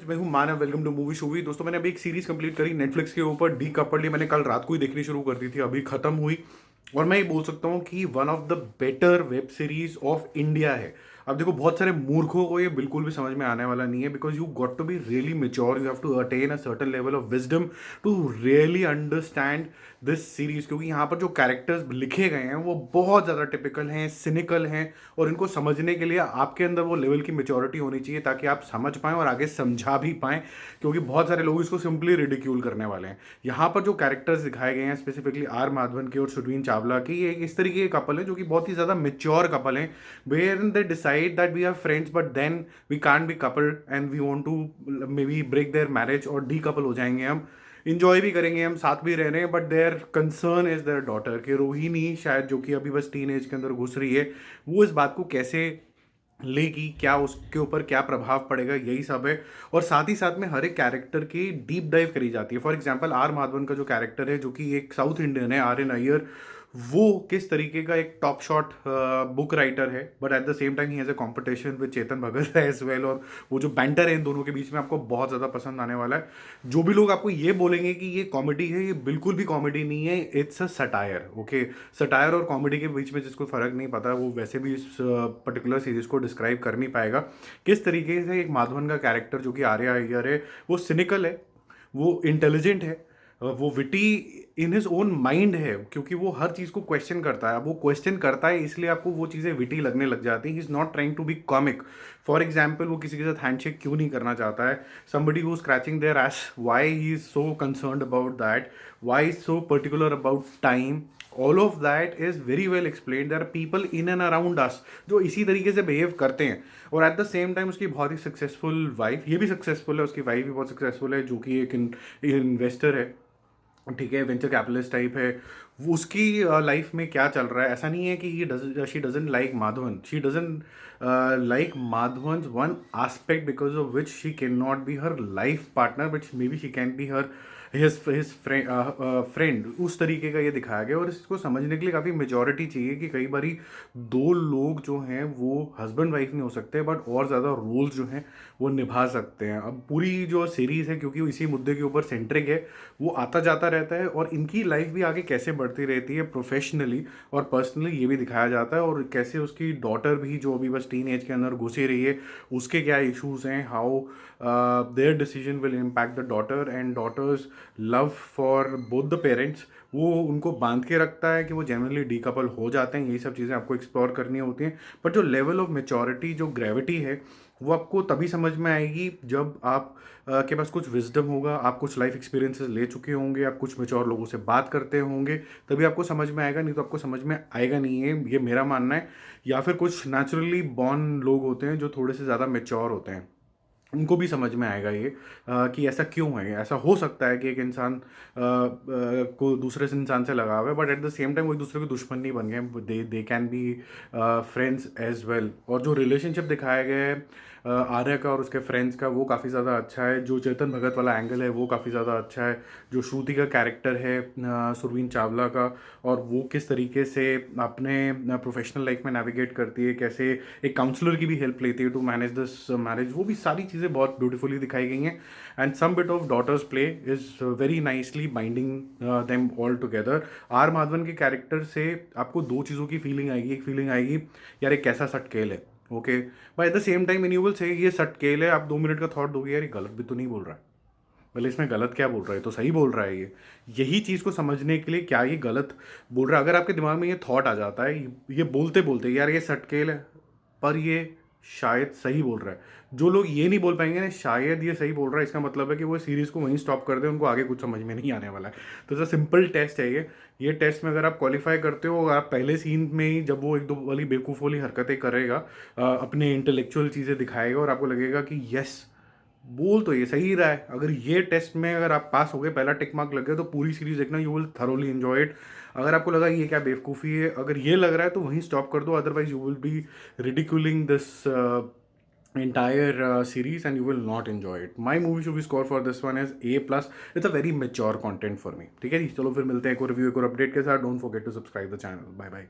मैं हूं मानव, welcome two movie शूवी। दोस्तों, मैंने अभी एक सीरीज कंप्लीट करी नेटफ्लिक्स के ऊपर, डी कपल्ड। मैंने कल रात को ही देखनी शुरू कर दी थी, अभी खत्म हुई। और मैं ये बोल सकता हूँ कि one of the better web series of India है। अब देखो, बहुत सारे मूर्खों को ये बिल्कुल भी समझ में आने वाला नहीं है, because you got to be really mature, you have to attain a certain level of wisdom to really understand this series. क्योंकि यहाँ पर जो कैरेक्टर्स लिखे गए हैं वो बहुत ज़्यादा टिपिकल हैं, सिनिकल हैं, और इनको समझने के लिए आपके अंदर वो लेवल की मेच्योरिटी होनी चाहिए ताकि आप समझ पाएं और आगे समझा भी पाएं। क्योंकि बहुत सारे लोग इसको सिंपली रिडिक्यूल करने वाले हैं। यहाँ पर जो कैरेक्टर्स दिखाए गए हैं, स्पेसिफिकली आर माधवन के और सुरवीन चावला की, ये इस तरीके के कपल है जो कि बहुत ही ज़्यादा मेच्योर कपल हैं, where they decide that we are friends but then we can't be couple and we want to maybe break their marriage और डी कपल हो जाएंगे हम। इंजॉय भी करेंगे, हम साथ भी रह रहे हैं, but their concern is their daughter कि रोहिणी शायद, जो कि अभी बस टीन एज के अंदर घुस रही है, वो इस बात को कैसे लेगी, क्या उसके ऊपर क्या प्रभाव पड़ेगा, यही सब है। और साथ ही साथ में हर एक कैरेक्टर की डीप डाइव करी जाती है। फॉर एग्जांपल आर माधवन का जो कैरेक्टर है, जो कि एक साउथ इंडियन है, आर्यन अय्यर, वो किस तरीके का एक टॉप शॉट बुक राइटर है, but at the same time he has a competition with Chetan Bhagat as well. और वो जो बैंटर है इन दोनों के बीच में, आपको बहुत ज़्यादा पसंद आने वाला है। जो भी लोग आपको ये बोलेंगे कि ये कॉमेडी है, ये बिल्कुल भी कॉमेडी नहीं है, it's a satire. Okay, satire और कॉमेडी के बीच में जिसको फ़र्क नहीं पता, वो वैसे भी इस पर्टिकुलर सीरीज को डिस्क्राइब कर नहीं पाएगा। किस तरीके से एक माधवन का कैरेक्टर, जो कि आर्या अय्यर है, वो सिनिकल है, वो इंटेलिजेंट है, वो witty in his own mind है, क्योंकि वो हर चीज़ को क्वेश्चन करता है। वो क्वेश्चन करता है इसलिए आपको वो चीज़ें विटी लगने लग जाती हैं। He is not trying to be comic. For example, वो किसी के साथ हैंडशेक क्यों नहीं करना चाहता है? Somebody who scratching their ass, why he is so concerned about that, why is so particular about time, all of that is very well explain. There are people in and around us जो इसी तरीके से behave करते हैं। और eight the same time उसकी बहुत ही successful wife, ये भी सक्सेसफुल है, उसकी वाइफ भी बहुत सक्सेसफुल है, जो कि एक इन्वेस्टर है, ठीक है, वेंचर कैपिटलिस्ट टाइप है। वो उसकी लाइफ में क्या चल रहा है, ऐसा नहीं है कि she doesn't like Madhavan, she doesn't like Madhavan one aspect because of which she can not be her life partner, but may be she can be her his friend. उस तरीके का ये दिखाया गया। और इसको समझने के लिए काफ़ी मेजॉरिटी चाहिए कि कई बारी दो लोग जो हैं वो हस्बैंड वाइफ नहीं हो सकते, बट और ज़्यादा रोल्स जो हैं वो निभा सकते हैं। अब पूरी जो सीरीज़ है, क्योंकि वो इसी मुद्दे के ऊपर सेंट्रिक है, वो आता जाता रहता है, और इनकी लाइफ भी आगे कैसे बढ़ती रहती है प्रोफेशनली और पर्सनली, ये भी दिखाया जाता है। और कैसे उसकी डॉटर भी, जो अभी बस टीन एज के अंदर घुसी रही है, उसके क्या इश्यूज हैं, how their decision will impact the daughter and daughter's love for both the parents, वो उनको बांध के रखता है कि वो जनरली डी कपल हो जाते हैं। यही सब चीज़ें आपको एक्सप्लोर करनी होती हैं। पर जो लेवल ऑफ मेच्योरिटी, जो ग्रेविटी है, वो आपको तभी समझ में आएगी जब आप के पास कुछ विजडम होगा, आप कुछ लाइफ एक्सपीरियंसेस ले चुके होंगे, आप कुछ मेच्योर लोगों से बात करते होंगे, तभी आपको समझ में आएगा। नहीं तो आपको समझ में आएगा नहीं है, ये मेरा मानना है। या फिर कुछ नेचुरली बॉर्न लोग होते हैं जो थोड़े से ज़्यादा मेच्योर होते हैं, उनको भी समझ में आएगा ये कि ऐसा क्यों है। ऐसा हो सकता है कि एक इंसान को दूसरे से इंसान से लगाव है, but at the same time वो एक दूसरे के दुश्मन नहीं बन गए, they can be friends as well. और जो रिलेशनशिप दिखाया गया है आर्या का और उसके फ्रेंड्स का, वो काफ़ी ज़्यादा अच्छा है। जो चेतन भगत वाला एंगल है वो काफ़ी ज़्यादा अच्छा है। जो श्रुति का कैरेक्टर है सुरवीन चावला का, और वो किस तरीके से अपने प्रोफेशनल लाइफ में नेविगेट करती है, कैसे एक काउंसलर की भी हेल्प लेती है टू मैनेज दिस मैरिज, वो भी सारी चीज़ें बहुत ब्यूटीफुली दिखाई गई हैं। And some bit of daughter's play is very nicely binding them all together. R Madhavan के कैरेक्टर से आपको दो चीज़ों की फीलिंग आएगी। एक फीलिंग आएगी, यार एक कैसा सटकेल है, okay, but at the same time when you will say ये सटकेल है, आप 2 मिनट का थॉट दोगे, यार ये गलत भी तो नहीं बोल रहा है, भले इसमें गलत क्या बोल रहा है, तो सही बोल रहा है ये। यही चीज़ को समझने के लिए, क्या ये गलत बोल रहा है, अगर आपके दिमाग में ये थॉट आ जाता है, ये बोलते बोलते यार ये सटकेल है, पर ये शायद सही बोल रहा है। जो लोग ये नहीं बोल पाएंगे ना शायद ये सही बोल रहा है, इसका मतलब है कि वो सीरीज़ को वहीं स्टॉप कर दें, उनको आगे कुछ समझ में नहीं आने वाला है। तो ऐसा सिंपल टेस्ट है ये टेस्ट में अगर आप क्वालिफाई करते हो, आप पहले सीन में ही जब वो एक दो वाली बेवकूफ़ वाली हरकतें करेगा, अपने इंटेलेक्चुअल चीज़ें दिखाएगा, और आपको लगेगा कि यस, बोल तो ये सही रहा है। अगर ये टेस्ट में अगर आप पास हो गए, पहला टिक मार्क लग गया, तो पूरी सीरीज देखना, you will thoroughly enjoy it. अगर आपको लगा ये क्या बेवकूफ़ी है, अगर ये लग रहा है तो वहीं स्टॉप कर दो, otherwise you will be ridiculing this entire series and you will not enjoy it. My movie should be score for this one is A+. It's a very mature content for me. ठीक है जी, चलो फिर मिलते हैं एक और review, एक और अपडेट के साथ। Don't forget to subscribe the channel. Bye bye.